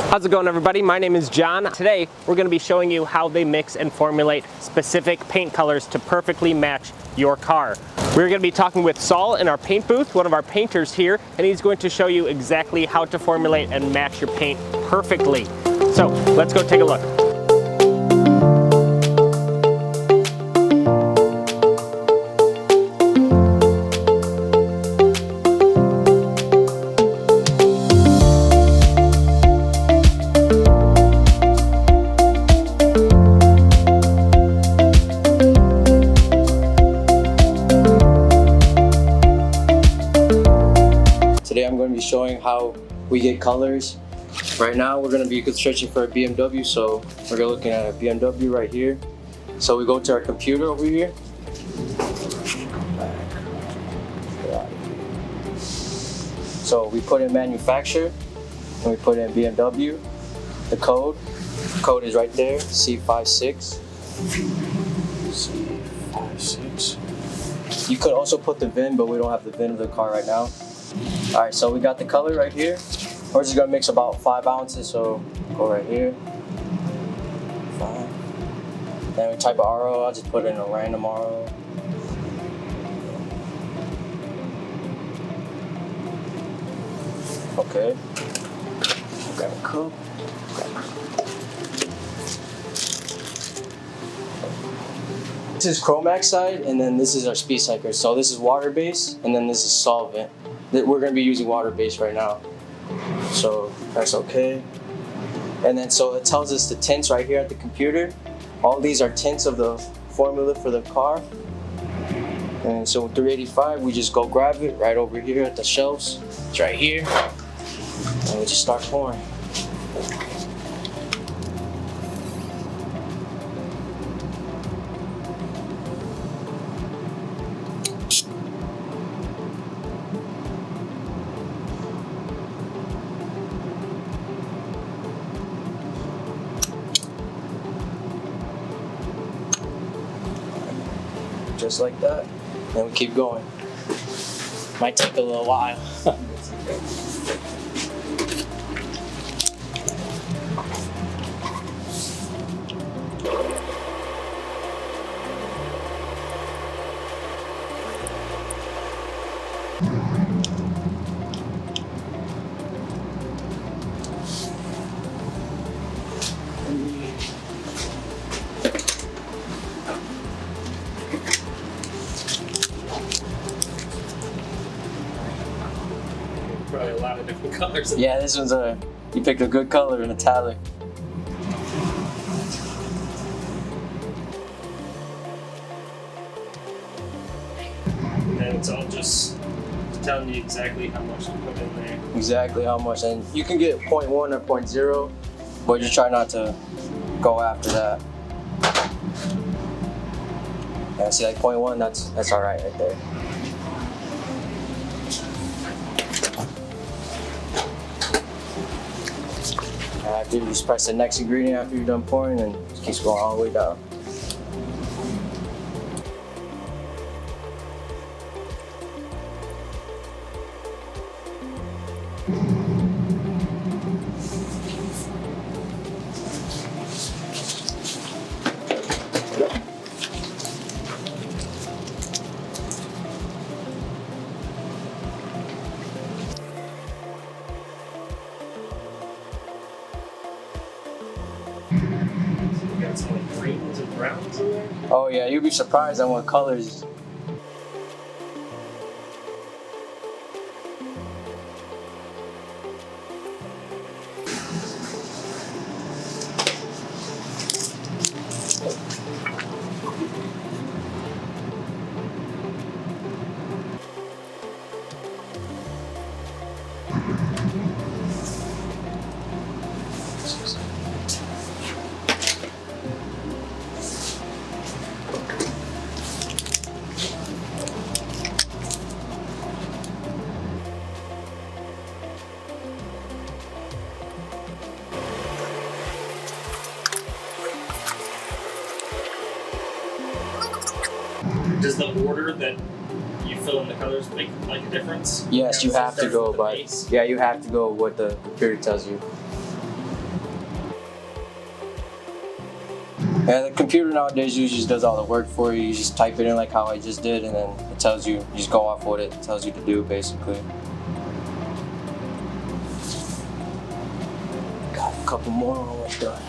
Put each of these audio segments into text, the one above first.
How's it going, everybody? My name is John. Today we're going to be showing you how they mix and formulate specific paint colors to perfectly match your car. We're going to be talking with Saul in our paint booth, one of our painters here, and he's going to show you exactly how to formulate and match your paint perfectly. So let's go take a look. Today I'm going to be showing how we get colors. Right now we're going to be searching for a BMW, so we're looking at a BMW right here. So we go to our computer over here. So we put in manufacturer and we put in BMW. The code is right there, C56. C56. You could also put the VIN, but we don't have the VIN of the car right now. Alright, so we got the color right here. We're just gonna mix about 5 ounces, so go right here. 5. Then we type of RO, I'll just put in a random RO. Okay. Grab a cup. This is Chromax side, and then this is our speed cycle. So this is water base, and then this is solvent. We're going to be using water base right now, so that's okay. And then so it tells us the tints right here at the computer. All these are tints of the formula for the car. And so 385, we just go grab it right over here at the shelves. It's right here, and we just start pouring. Just like that, and we keep going. Might take a little while. Probably a lot of different colors. Yeah, this one's you picked a good color, in metallic. And then it's all just telling you exactly how much to put in there. Exactly how much, and you can get 0.1 or 0.0, but you try not to go after that. Yeah, see, like 0.1, that's all right there. After you just press the next ingredient after you're done pouring, and it keeps going all the way down. Got some like greens and browns in there. Oh yeah, you'll be surprised on what colors. Does the order that you fill in the colors make like a difference? Yes, you have to go by. Base? Yeah, you have to go what the computer tells you. And the computer nowadays usually just does all the work for you. You just type it in like how I just did, and then it tells you, you just go off what it tells you to do, basically. Got a couple more almost done.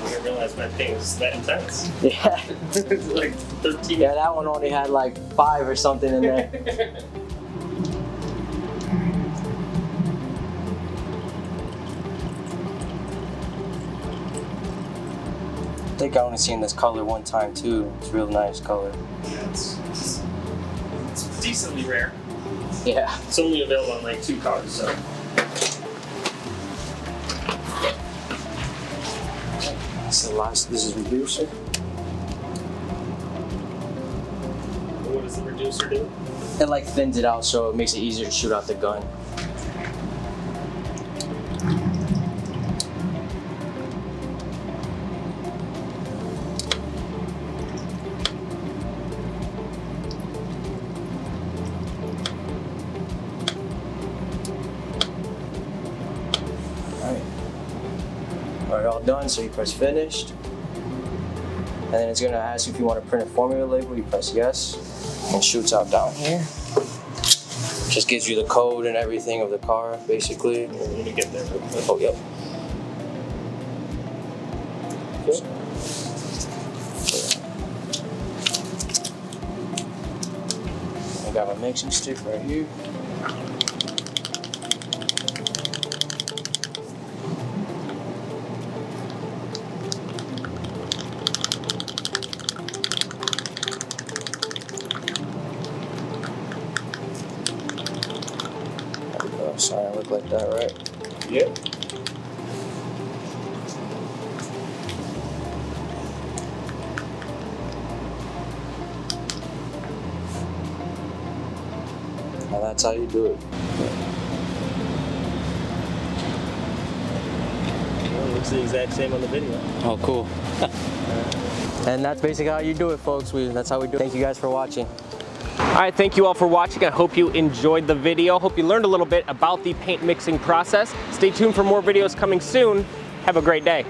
I didn't realize my paint was that intense. Yeah. It's like 13. Yeah, that one only had like 5 or something in there. I think I only seen this color one time too. It's a real nice color. Yeah, it's decently rare. Yeah. It's only available on like 2 cars, so. That's the last. This is reducer. What does the reducer do? It like thins it out so it makes it easier to shoot out the gun. Alright, all done, so you press finished. And then it's gonna ask you if you want to print a formula label, you press yes. And it shoots out down here. Just gives you the code and everything of the car, basically. Let me get there. Oh, yep. Cool. I got my mixing stick right here. Sorry, I look like that, right? Yep. Now that's how you do it. Well, it looks the exact same on the video. Oh, cool. And that's basically how you do it, folks. That's how we do it. Thank you guys for watching. All right, thank you all for watching. I hope you enjoyed the video. Hope you learned a little bit about the paint mixing process. Stay tuned for more videos coming soon. Have a great day.